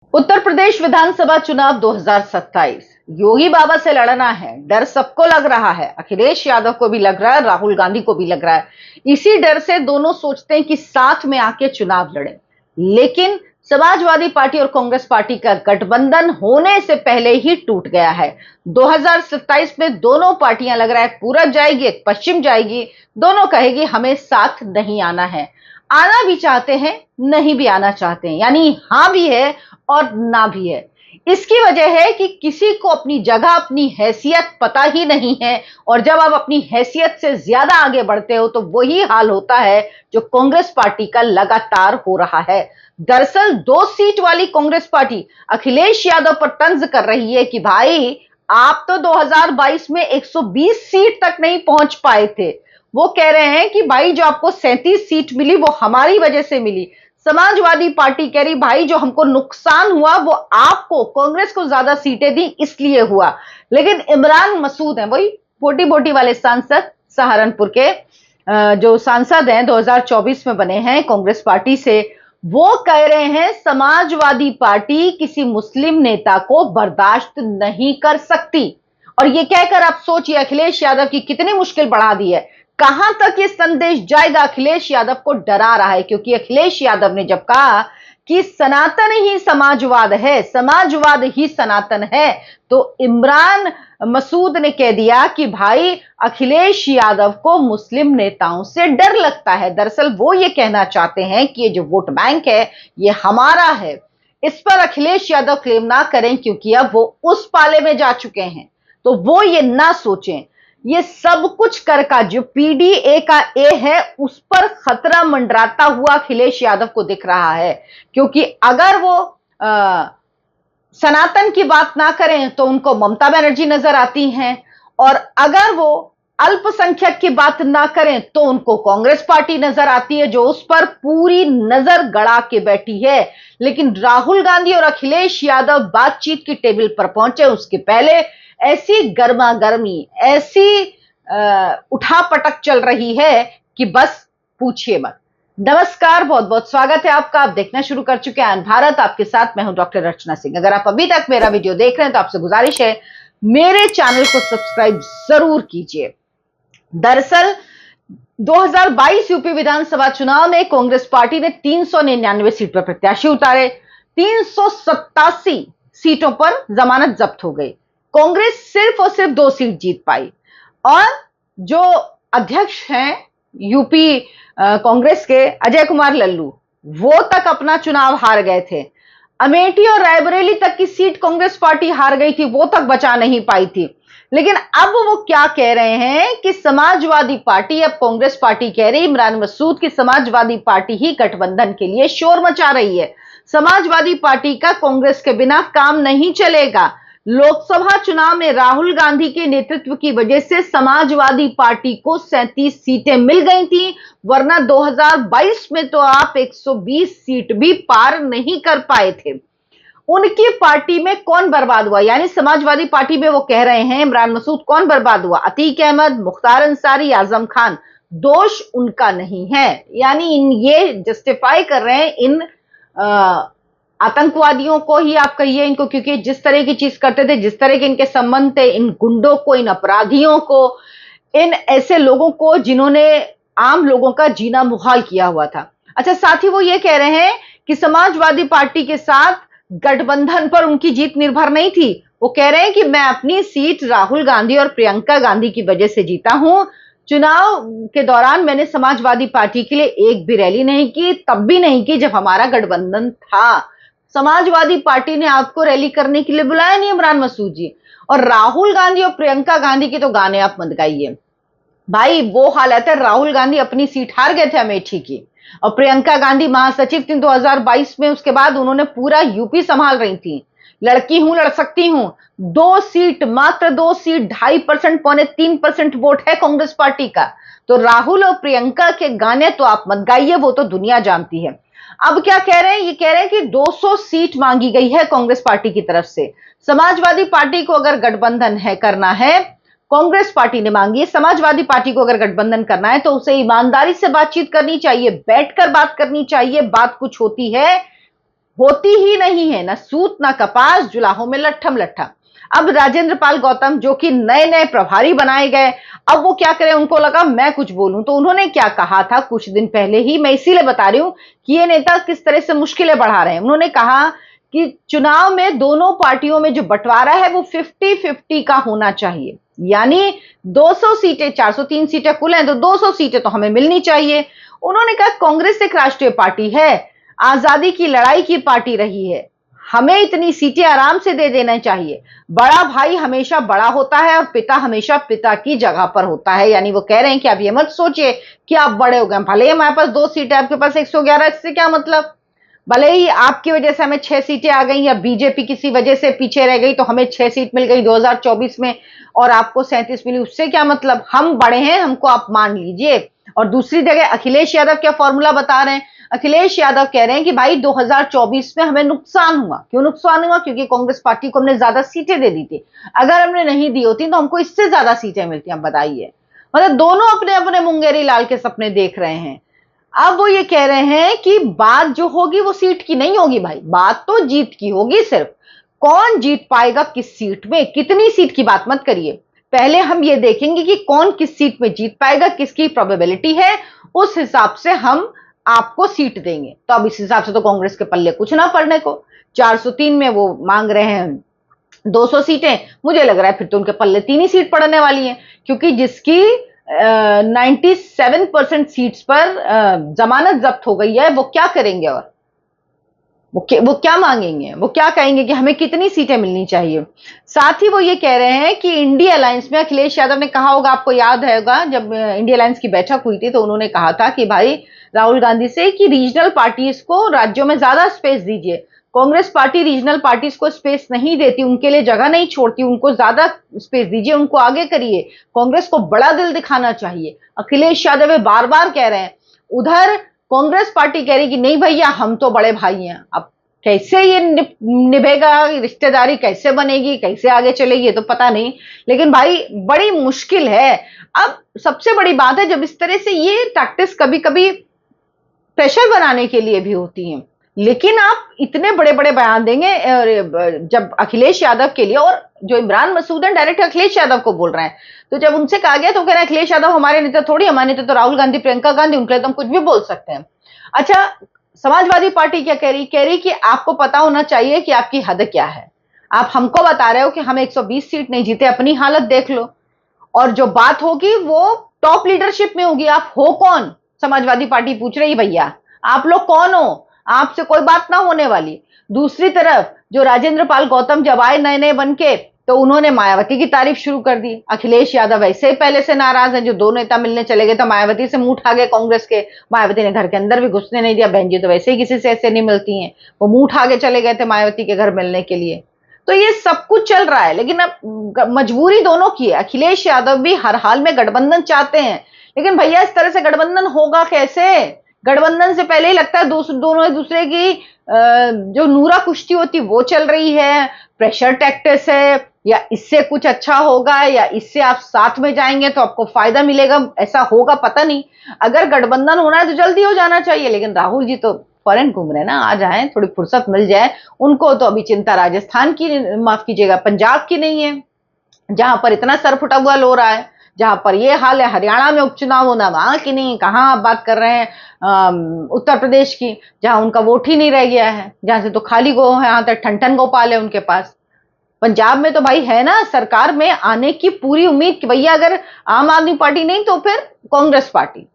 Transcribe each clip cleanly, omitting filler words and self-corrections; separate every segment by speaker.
Speaker 1: उत्तर प्रदेश विधानसभा चुनाव 2027 योगी बाबा से लड़ना है। डर सबको लग रहा है, अखिलेश यादव को भी लग रहा है, राहुल गांधी को भी लग रहा है। इसी डर से दोनों सोचते हैं कि साथ में आके चुनाव लड़ें। लेकिन समाजवादी पार्टी और कांग्रेस पार्टी का गठबंधन होने से पहले ही टूट गया है। 2027 में दोनों पार्टियां लग रहा है पूरब जाएगी, एक पश्चिम जाएगी। दोनों कहेगी हमें साथ नहीं आना है। आना भी चाहते हैं, नहीं भी आना चाहते हैं, यानी हां भी है और ना भी है। इसकी वजह है कि किसी को अपनी जगह, अपनी हैसियत पता ही नहीं है। और जब आप अपनी हैसियत से ज्यादा आगे बढ़ते हो तो वही हाल होता है जो कांग्रेस पार्टी का लगातार हो रहा है। दरअसल 2 सीट वाली कांग्रेस पार्टी अखिलेश यादव पर तंज कर रही है कि भाई आप तो 2022 में 120 सीट तक नहीं पहुंच पाए थे। वो कह रहे हैं कि भाई जो आपको 37 सीट मिली वो हमारी वजह से मिली। समाजवादी पार्टी कह रही भाई जो हमको नुकसान हुआ वो आपको, कांग्रेस को ज्यादा सीटें दी इसलिए हुआ। लेकिन इमरान मसूद हैं, वही पोटी बोटी वाले सांसद, सहारनपुर के जो सांसद हैं 2024 में बने हैं कांग्रेस पार्टी से, वो कह रहे हैं समाजवादी पार्टी किसी मुस्लिम नेता को बर्दाश्त नहीं कर सकती। और ये कहकर आप सोचिए अखिलेश यादव की कितनी मुश्किल बढ़ा दी है। कहां तक ये संदेश जाएगा, अखिलेश यादव को डरा रहा है। क्योंकि अखिलेश यादव ने जब कहा कि सनातन ही समाजवाद है, समाजवाद ही सनातन है, तो इमरान मसूद ने कह दिया कि भाई अखिलेश यादव को मुस्लिम नेताओं से डर लगता है। दरअसल वो ये कहना चाहते हैं कि ये जो वोट बैंक है ये हमारा है। इस पर अखिलेश यादव क्लेम ना करें क्योंकि अब वो उस पाले में जा चुके हैं, तो वो ये ना सोचें। ये सब कुछ कर का जो पीडीए का ए है उस पर खतरा मंडराता हुआ अखिलेश यादव को दिख रहा है। क्योंकि अगर वो सनातन की बात ना करें तो उनको ममता बनर्जी नजर आती हैं, और अगर वो अल्पसंख्यक की बात ना करें तो उनको कांग्रेस पार्टी नजर आती है जो उस पर पूरी नजर गड़ा के बैठी है। लेकिन राहुल गांधी और अखिलेश यादव बातचीत की टेबल पर पहुंचे उसके पहले ऐसी गर्मा गर्मी, ऐसी उठापटक चल रही है कि बस पूछिए मत। नमस्कार, बहुत बहुत स्वागत है आपका। आप देखना शुरू कर चुके हैं आन भारत। आपके साथ मैं हूं डॉक्टर रचना सिंह। अगर आप अभी तक मेरा वीडियो देख रहे हैं तो आपसे गुजारिश है मेरे चैनल को सब्सक्राइब जरूर कीजिए। दरअसल 2022 यूपी विधानसभा चुनाव में कांग्रेस पार्टी ने 399 सीट पर प्रत्याशी उतारे। 387 सीटों पर जमानत जब्त हो गई। कांग्रेस सिर्फ और सिर्फ 2 सीट जीत पाई। और जो अध्यक्ष हैं यूपी कांग्रेस के, अजय कुमार लल्लू, वो तक अपना चुनाव हार गए थे। अमेठी और रायबरेली तक की सीट कांग्रेस पार्टी हार गई थी, वो तक बचा नहीं पाई थी। लेकिन अब वो क्या कह रहे हैं कि समाजवादी पार्टी, अब कांग्रेस पार्टी कह रही, इमरान मसूद की समाजवादी पार्टी ही गठबंधन के लिए शोर मचा रही है। समाजवादी पार्टी का कांग्रेस के बिना काम नहीं चलेगा। लोकसभा चुनाव में राहुल गांधी के नेतृत्व की वजह से समाजवादी पार्टी को 37 सीटें मिल गई थी, वरना 2022 में तो आप 120 सीट भी पार नहीं कर पाए थे। उनकी पार्टी में कौन बर्बाद हुआ, यानी समाजवादी पार्टी में वो कह रहे हैं इमरान मसूद, कौन बर्बाद हुआ? अतीक अहमद, मुख्तार अंसारी, आजम खान। दोष उनका नहीं है, यानी ये जस्टिफाई कर रहे हैं इन आतंकवादियों को ही आप कहिए इनको, क्योंकि जिस तरह की चीज करते थे, जिस तरह के इनके संबंध थे, इन गुंडों को, इन अपराधियों को, इन ऐसे लोगों को जिन्होंने आम लोगों का जीना मुहाल किया हुआ था। अच्छा, साथ ही वो ये कह रहे हैं कि समाजवादी पार्टी के साथ गठबंधन पर उनकी जीत निर्भर नहीं थी। वो कह रहे हैं कि मैं अपनी सीट राहुल गांधी और प्रियंका गांधी की वजह से जीता हूं। चुनाव के दौरान मैंने समाजवादी पार्टी के लिए एक भी रैली नहीं की, तब भी नहीं की जब हमारा गठबंधन था। समाजवादी पार्टी ने आपको रैली करने के लिए बुलाया नहीं, इमरान मसूद जी। और राहुल गांधी और प्रियंका गांधी के तो गाने आप मत गाइए भाई। वो हालत है, राहुल गांधी अपनी सीट हार गए थे अमेठी की, और प्रियंका गांधी महासचिव थी 2022 में। उसके बाद उन्होंने पूरा यूपी संभाल रही थी। लड़की हूं, लड़ सकती हूं। 2 सीट, मात्र 2 सीट, 2.5%, 3% वोट है कांग्रेस पार्टी का। तो राहुल और प्रियंका के गाने तो आप मत गाइए, वो तो दुनिया जानती है। अब क्या कह रहे हैं? ये कह रहे हैं कि 200 सीट मांगी गई है कांग्रेस पार्टी की तरफ से। समाजवादी पार्टी को अगर गठबंधन है करना है, कांग्रेस पार्टी ने मांगी है, समाजवादी पार्टी को अगर गठबंधन करना है तो उसे ईमानदारी से बातचीत करनी चाहिए, बैठकर बात करनी चाहिए। बात कुछ होती है, होती ही नहीं है, ना सूत ना कपास, जुलाहों में लट्ठम लट्ठा। अब राजेंद्र पाल गौतम जो कि नए नए प्रभारी बनाए गए, अब वो क्या करें, उनको लगा मैं कुछ बोलूं, तो उन्होंने क्या कहा था कुछ दिन पहले ही, मैं इसीलिए बता रही हूं कि ये नेता किस तरह से मुश्किलें बढ़ा रहे हैं। उन्होंने कहा कि चुनाव में दोनों पार्टियों में जो बंटवारा है वो 50-50 का होना चाहिए, यानी 200 सीटें, 403 सीटें कुल हैं तो 200 सीटें तो हमें मिलनी चाहिए। उन्होंने कहा कांग्रेस एक राष्ट्रीय पार्टी है, आजादी की लड़ाई की पार्टी रही है, हमें इतनी सीटें आराम से दे देना चाहिए। बड़ा भाई हमेशा बड़ा होता है और पिता हमेशा पिता की जगह पर होता है। यानी वो कह रहे हैं कि आप ये मत सोचिए कि आप बड़े हो गए, भले ही हमारे पास 2 सीटें, आपके पास 111, इससे क्या मतलब। भले ही आपकी वजह से हमें 6 सीटें आ गई या बीजेपी किसी वजह से पीछे रह गई तो हमें 6 सीट मिल गई 2024 में और आपको 37 मिली, उससे क्या मतलब, हम बड़े हैं, हमको आप मान लीजिए। और दूसरी जगह अखिलेश यादव क्या फॉर्मूला बता रहे हैं, अखिलेश यादव कह रहे हैं कि भाई 2024 में हमें नुकसान हुआ। क्यों नुकसान हुआ? क्योंकि कांग्रेस पार्टी को हमने ज्यादा सीटें दे दी थी, अगर हमने नहीं दी होती तो हमको इससे ज्यादा सीटें मिलती। अब बताइए, मतलब दोनों अपने अपने मुंगेरी लाल के सपने देख रहे हैं। अब वो ये कह रहे हैं कि बात जो होगी वो सीट की नहीं होगी भाई, बात तो जीत की होगी। सिर्फ कौन जीत पाएगा किस सीट में, कितनी सीट की बात मत करिए, पहले हम ये देखेंगे कि कौन किस सीट में जीत पाएगा, किसकी प्रोबेबिलिटी है, उस हिसाब से हम आपको सीट देंगे। तो अब इस हिसाब से तो कांग्रेस के पल्ले कुछ ना पड़ने को, 403 में वो मांग रहे हैं 200 सीटें, मुझे लग रहा है फिर तो उनके पल्ले 3 ही सीट पड़ने वाली हैं, क्योंकि जिसकी 97% सीट्स पर जमानत जब्त हो गई है, वो क्या करेंगे और वो क्या मांगेंगे, वो क्या कहेंगे कि हमें कितनी सीटें मिलनी चाहिए। साथ ही वो ये कह रहे हैं कि इंडिया अलायंस में अखिलेश यादव ने कहा होगा, आपको याद होगा जब इंडिया अलायंस की बैठक हुई थी तो उन्होंने कहा था कि भाई राहुल गांधी से कि रीजनल पार्टीज को राज्यों में ज्यादा स्पेस दीजिए। कांग्रेस पार्टी रीजनल पार्टीज को स्पेस नहीं देती, उनके लिए जगह नहीं छोड़ती, उनको ज्यादा स्पेस दीजिए, उनको आगे करिए, कांग्रेस को बड़ा दिल दिखाना चाहिए। अखिलेश यादव बार बार कह रहे हैं, उधर कांग्रेस पार्टी कह रही कि नहीं भैया हम तो बड़े भाई हैं। अब कैसे ये निभेगा, रिश्तेदारी कैसे बनेगी, कैसे आगे चलेगी, ये तो पता नहीं, लेकिन भाई बड़ी मुश्किल है। अब सबसे बड़ी बात है जब इस तरह से ये टैक्टिस कभी कभी प्रेशर बनाने के लिए भी होती हैं, लेकिन आप इतने बड़े बड़े बयान देंगे जब अखिलेश यादव के लिए, और जो इमरान मसूद है डायरेक्ट अखिलेश यादव को बोल रहे हैं, तो जब उनसे कहा गया तो कह रहे हैं अखिलेश यादव हमारे नेता थोड़ी, हमारे नेता तो राहुल गांधी, प्रियंका गांधी, उनके लिए तो हम कुछ भी बोल सकते हैं। अच्छा, समाजवादी पार्टी क्या कह रही कि आपको पता होना चाहिए कि आपकी हद क्या है। आप हमको बता रहे हो कि हम 120 सीट नहीं जीते, अपनी हालत देख लो, और जो बात होगी वो टॉप लीडरशिप में होगी। आप हो कौन? समाजवादी पार्टी पूछ रही, भैया आप लोग कौन हो, आपसे कोई बात ना होने वाली। दूसरी तरफ जो राजेंद्र पाल गौतम जब आए नए नए बन के, तो उन्होंने मायावती की तारीफ शुरू कर दी। अखिलेश यादव ऐसे ही पहले से नाराज हैं, जो दो नेता मिलने चले गए तो मायावती से मुंह उठा गए कांग्रेस के, मायावती ने घर के अंदर भी घुसने नहीं दिया, बहन जी तो वैसे ही किसी से ऐसे नहीं मिलती हैं, वो मुंह उठा के चले गए थे मायावती के घर मिलने के लिए। तो ये सब कुछ चल रहा है, लेकिन अब मजबूरी दोनों की है। अखिलेश यादव भी हर हाल में गठबंधन चाहते हैं, लेकिन भैया इस तरह से गठबंधन होगा कैसे? गठबंधन से पहले ही लगता है दोनों एक दूसरे की जो नूरा कुश्ती होती वो चल रही है, प्रेशर टैक्टिस है, या इससे कुछ अच्छा होगा, या इससे आप साथ में जाएंगे तो आपको फायदा मिलेगा, ऐसा होगा पता नहीं। अगर गठबंधन होना है तो जल्दी हो जाना चाहिए, लेकिन राहुल जी तो फॉरेन घूम रहे हैं ना, आ जाएं, थोड़ी फुर्सत मिल जाए उनको। तो अभी चिंता राजस्थान की, माफ कीजिएगा, पंजाब की नहीं है, जहां पर इतना सर फुटा हुआ लो रहा है, जहां पर ये हाल है। हरियाणा में उपचुनाव होना, वहां की नहीं, कहां आप बात कर रहे हैं उत्तर प्रदेश की, जहां उनका वोट ही नहीं रह गया है, जहां से तो खाली गो है, यहां तक ठन गोपाल है उनके पास। पंजाब में तो भाई है ना सरकार में आने की पूरी उम्मीद कि भैया अगर आम आदमी पार्टी नहीं तो फिर कांग्रेस पार्टी,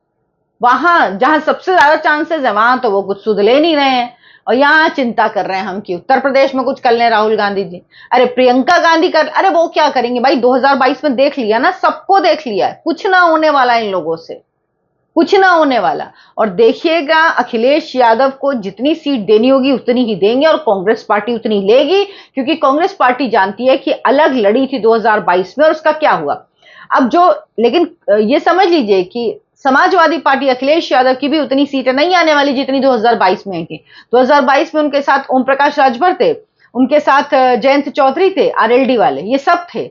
Speaker 1: वहां जहां सबसे ज्यादा चांसेस है वहां तो वो कुछ सुध ले नहीं रहे हैं, और यहां चिंता कर रहे हैं हम कि उत्तर प्रदेश में कुछ कर लें राहुल गांधी जी। अरे प्रियंका गांधी कर, अरे वो क्या करेंगे भाई, 2022 में देख लिया ना, सबको देख लिया, कुछ ना होने वाला इन लोगों से, कुछ ना होने वाला। और देखिएगा अखिलेश यादव को जितनी सीट देनी होगी उतनी ही देंगे, और कांग्रेस पार्टी उतनी लेगी, क्योंकि कांग्रेस पार्टी जानती है कि अलग लड़ी थी 2022 में और उसका क्या हुआ। अब जो, लेकिन ये समझ लीजिए कि समाजवादी पार्टी अखिलेश यादव की भी उतनी सीटें नहीं आने वाली जितनी 2022 में थी। 2022 में उनके साथ ओम प्रकाश राजभर थे, उनके साथ जयंत चौधरी थे, आरएलडी वाले, ये सब थे,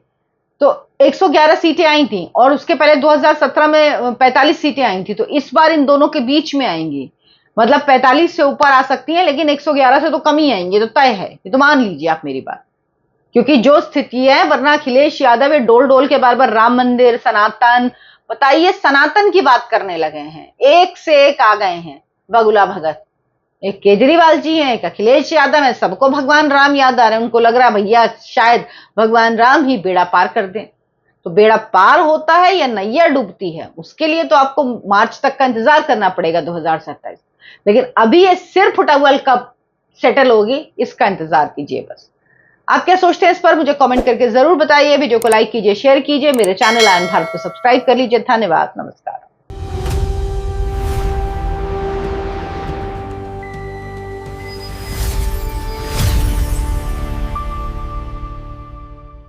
Speaker 1: तो 111 सीटें आई थी, और उसके पहले 2017 में 45 सीटें आई थी। तो इस बार इन दोनों के बीच में आएंगी, मतलब 45 से ऊपर आ सकती है, लेकिन 111 से तो कम ही आएंगे, तो तय है, ये तो मान लीजिए आप मेरी बात। क्योंकि जो स्थिति है, वरना अखिलेश यादव ये डोल डोल के बार बार राम मंदिर, सनातन, बताइए सनातन की बात करने लगे हैं, एक से एक आ गए हैं बगुला भगत। एक केजरीवाल जी हैं, एक अखिलेश यादव है, सबको भगवान राम याद आ रहे हैं। उनको लग रहा है भैया शायद भगवान राम ही बेड़ा पार कर दें। तो बेड़ा पार होता है या नैया डूबती है, उसके लिए तो आपको मार्च तक का इंतजार करना पड़ेगा 2027। लेकिन अभी ये सिर्फ टवल कब सेटल होगी, इसका इंतजार कीजिए बस। आप क्या सोचते हैं इस पर मुझे कमेंट करके जरूर बताइए। वीडियो को लाइक कीजिए, शेयर कीजिए, मेरे चैनल आयन भारत को सब्सक्राइब कर लीजिए। धन्यवाद, नमस्कार।